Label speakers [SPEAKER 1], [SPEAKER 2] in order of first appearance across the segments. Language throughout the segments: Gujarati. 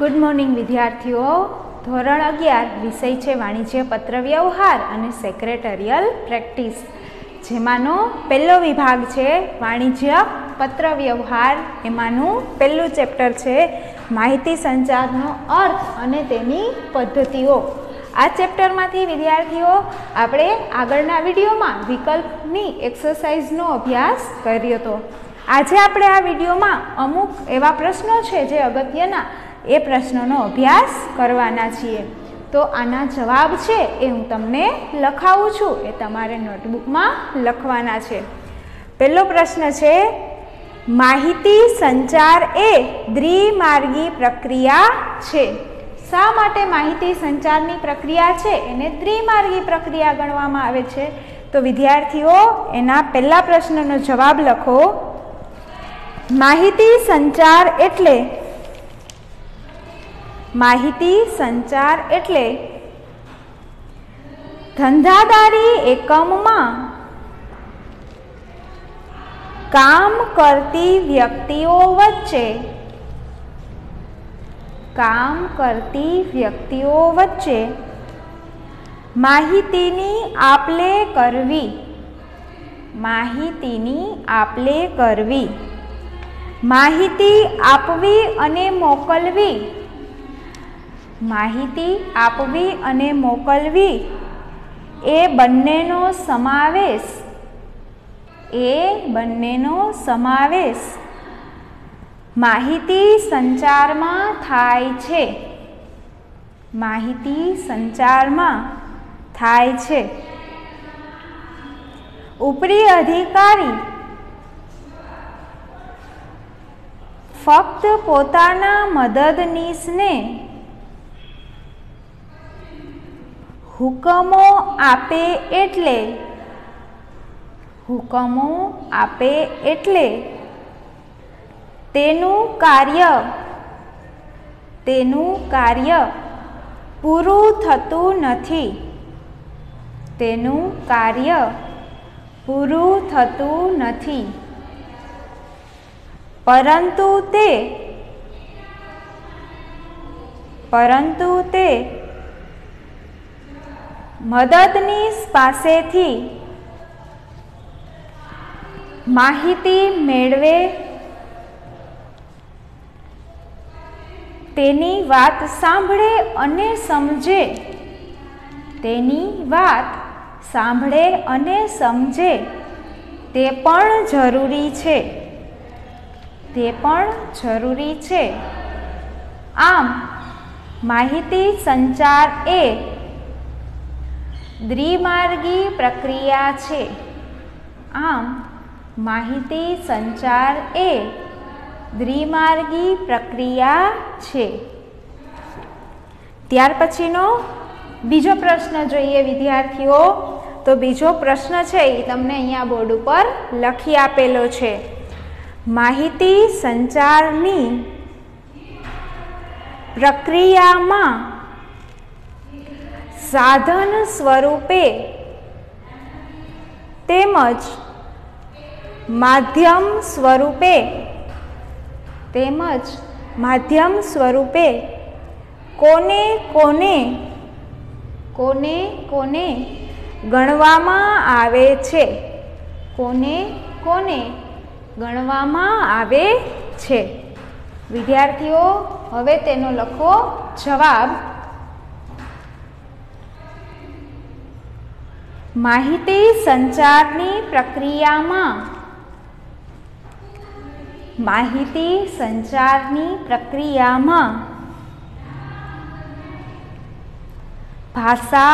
[SPEAKER 1] Good morning विद्यार्थीओ। धोरण 11 विषय है वाणिज्य पत्र व्यवहार और सेक्रेटरियल प्रेक्टिस, जेमानो पहलो विभाग है वाणिज्य पत्र व्यवहार। एमानु पहलू चेप्टर है माहिती संचारनो अर्थ अने तेनी पद्धतिओ। आ चेप्टर मांथी विद्यार्थीओ आपणे आगळना विडियोमां विकल्पनी एक्सरसाइजनो अभ्यास कर्यो तो। आजे आपणे आ विडियोमां अमुक एवा प्रश्नो छे जे अगत्यना ए प्रश्नों अभ्यास करवाना छीए। तो आना जवाब छे ए हूँ तमने लखावुं छुं, ए तमारे नोटबुक में लखवाना छे। पहलो प्रश्न छे, माहिती संचार ए द्विमार्गी प्रक्रिया छे। शा माटे माहिती संचारनी प्रक्रिया छे एने द्विमार्गी प्रक्रिया गणवामां आवे छे? तो विद्यार्थीओ एना पहला प्रश्ननो जवाब लखो। माहिती संचार एटले माहिती संचार एटले धंधादारी एकममां काम करती व्यक्तिओ वच्चे माहितीनी आपले करवी। माहिती आपवी अने मोकलवी। माहिती आपवी अने मोकलवी ए बंनेनो समावेश माहिती संचार में थाय छे। उपरी अधिकारी फक्त पोताना मददनीशने हुकमो आपे एटले तेनु कार्य पूरुं थतुं नथी। परंतु ते मददनीश पासेथी माहिती मेळवे, तेनी वात सांभळे अने समझे ते पण जरूरी छे। आम माहिती संचार ए द्विमार्गी प्रक्रिया छे। त्यार पछीनो बीजो प्रश्न जोईए विद्यार्थीओ। तो बीजो प्रश्न छे ए तमने अहींया बोर्ड पर लखी आपेलो छे। माहिती संचारनी प्रक्रियामां साधन स्वरूपे तेमज माध्यम स्वरूपे कोने गणवामां आवे छे। विद्यार्थीओ हवे तेनो लखो जवाब। माहिती संचारनी प्रक्रियामां भाषा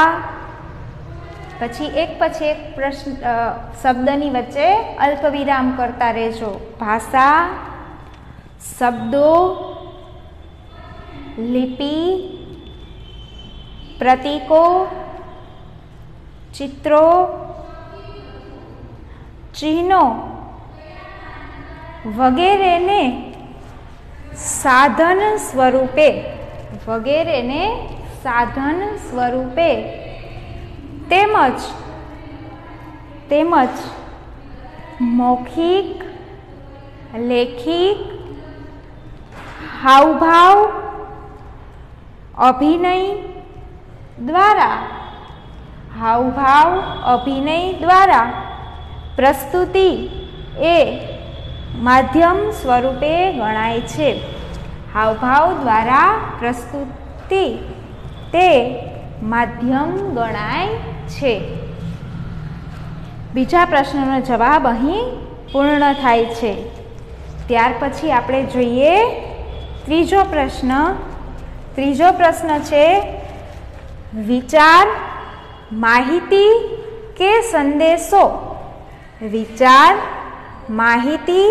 [SPEAKER 1] पछी एक प्रश्न शब्दनी वच्चे अल्पविराम करता रहेजो। भाषा, शब्दों, लिपि, प्रतीकों, चित्रों, चिन्हों वगैरह ने साधन स्वरूपे तेमज मौखिक, लेखिक, हावभाव અભિનય દ્વારા, હાવભાવ અભિનય દ્વારા પ્રસ્તુતિ એ માધ્યમ સ્વરૂપે ગણાય છે. હાવભાવ દ્વારા પ્રસ્તુતિ તે માધ્યમ ગણાય છે. બીજા પ્રશ્નનો જવાબ અહીં પૂર્ણ થાય છે. ત્યાર પછી આપણે જોઈએ ત્રીજો પ્રશ્ન. ત્રીજો પ્રશ્ન છે વિચાર, માહિતી કે સંદેશો. વિચાર, માહિતી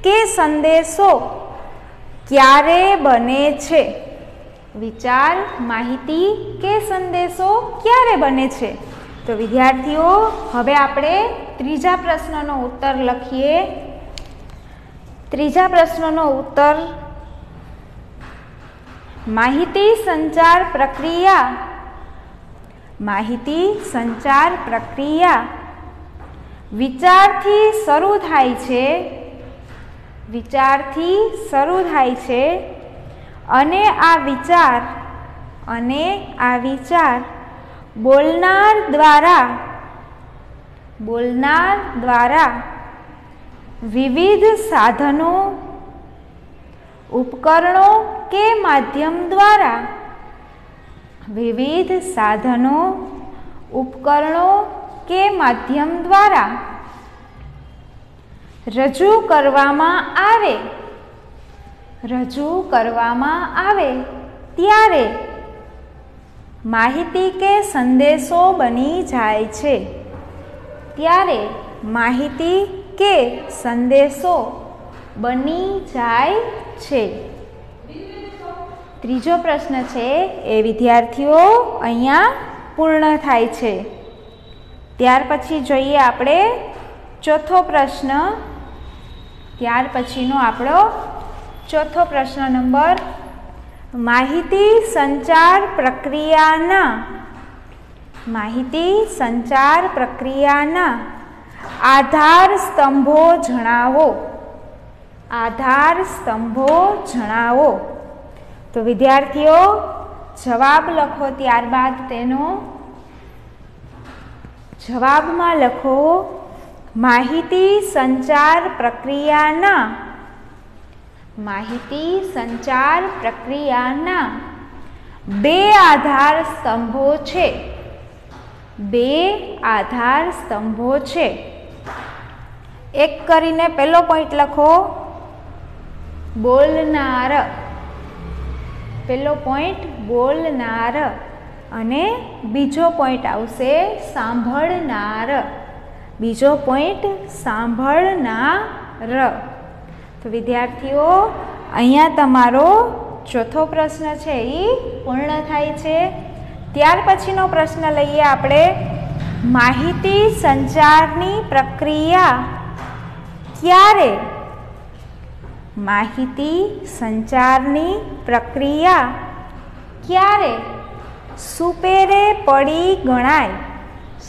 [SPEAKER 1] કે સંદેશો ક્યારે બને છે? વિચાર, માહિતી કે સંદેશો ક્યારે બને છે? તો વિદ્યાર્થીઓ, હવે આપણે ત્રીજા પ્રશ્નનો ઉત્તર લખીએ. ત્રીજા પ્રશ્નનો ઉત્તર, માહિતી સંચાર પ્રક્રિયા. માહિતી સંચાર પ્રક્રિયા વિચારથી શરૂ થાય છે. વિચારથી શરૂ થાય છે અને આ વિચાર બોલનાર દ્વારા વિવિધ સાધનો, ઉપકરણો કે માધ્યમ દ્વારા, વિવિધ સાધનો, ઉપકરણો કે માધ્યમ દ્વારા રજૂ કરવામાં આવે ત્યારે માહિતી કે સંદેશો બની જાય છે. ત્યારે માહિતી કે સંદેશો બની જાય છે. ત્રીજો પ્રશ્ન છે એ વિદ્યાર્થીઓ અહીંયા પૂર્ણ થાય છે. ત્યાર પછી જોઈએ આપણે ચોથો પ્રશ્ન. ત્યાર પછીનો આપણો ચોથો પ્રશ્ન નંબર, માહિતી સંચાર પ્રક્રિયાના આધાર સ્તંભો જણાવો. આધાર સ્તંભો જણાવો. તો વિદ્યાર્થીઓ, જવાબ લખો. ત્યારબાદ તેનો જવાબમાં લખો માહિતી સંચાર પ્રક્રિયાના બે આધાર સ્તંભો છે. બે આધાર સ્તંભો છે. એક કરીને પહેલો પોઈન્ટ લખો, બોલનાર. પહેલો પોઈન્ટ બોલનાર અને બીજો પોઈન્ટ આવશે સાંભળનાર. બીજો પોઈન્ટ સાંભળનાર. તો વિદ્યાર્થીઓ, અહીંયા તમારો ચોથો પ્રશ્ન છે એ પૂર્ણ થાય છે. ત્યાર પછીનો પ્રશ્ન લઈએ આપણે, માહિતી સંચારની પ્રક્રિયા ક્યારે? માહિતી સંચારની પ્રક્રિયા ક્યારે સુપેરે પડી ગણાય?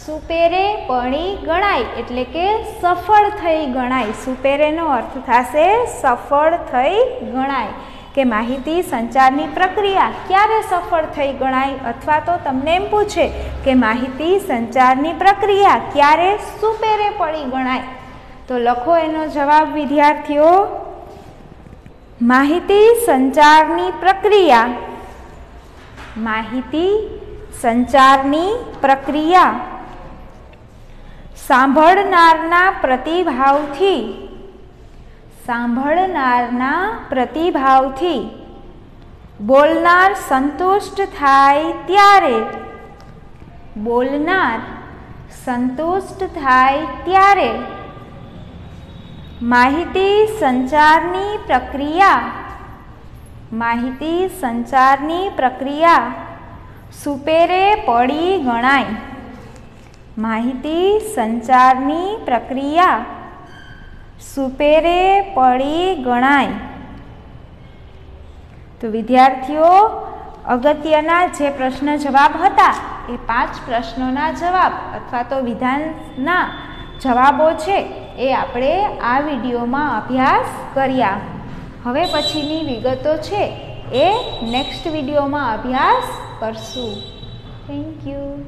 [SPEAKER 1] સુપેરે પડી ગણાય એટલે કે સફળ થઈ ગણાય. સુપેરેનો અર્થ થશે સફળ થઈ ગણાય, કે માહિતી સંચારની પ્રક્રિયા ક્યારે સફળ થઈ ગણાય. અથવા તો તમને એમ પૂછે કે માહિતી સંચારની પ્રક્રિયા ક્યારે સુપેરે પડી ગણાય, તો લખો એનો જવાબ વિદ્યાર્થીઓ. માહિતી સંચારની પ્રક્રિયા સાંભળનારના પ્રતિભાવથી બોલનાર સંતુષ્ટ થાય ત્યારે માહિતી સંચારની પ્રક્રિયા સુપેરે પડી ગણાય. માહિતી સંચારની પ્રક્રિયા સુપેરે પડી ગણાય. તો વિદ્યાર્થીઓ, અગત્યના જે પ્રશ્ન જવાબ હતા એ 5 પ્રશ્નોના જવાબ અથવા તો વિધાનના જવાબો છે એ આપણે આ વિડીયોમાં અભ્યાસ કર્યા. હવે પછીની વિગતો છે એ નેક્સ્ટ વિડીયોમાં અભ્યાસ કરશું. Thank you.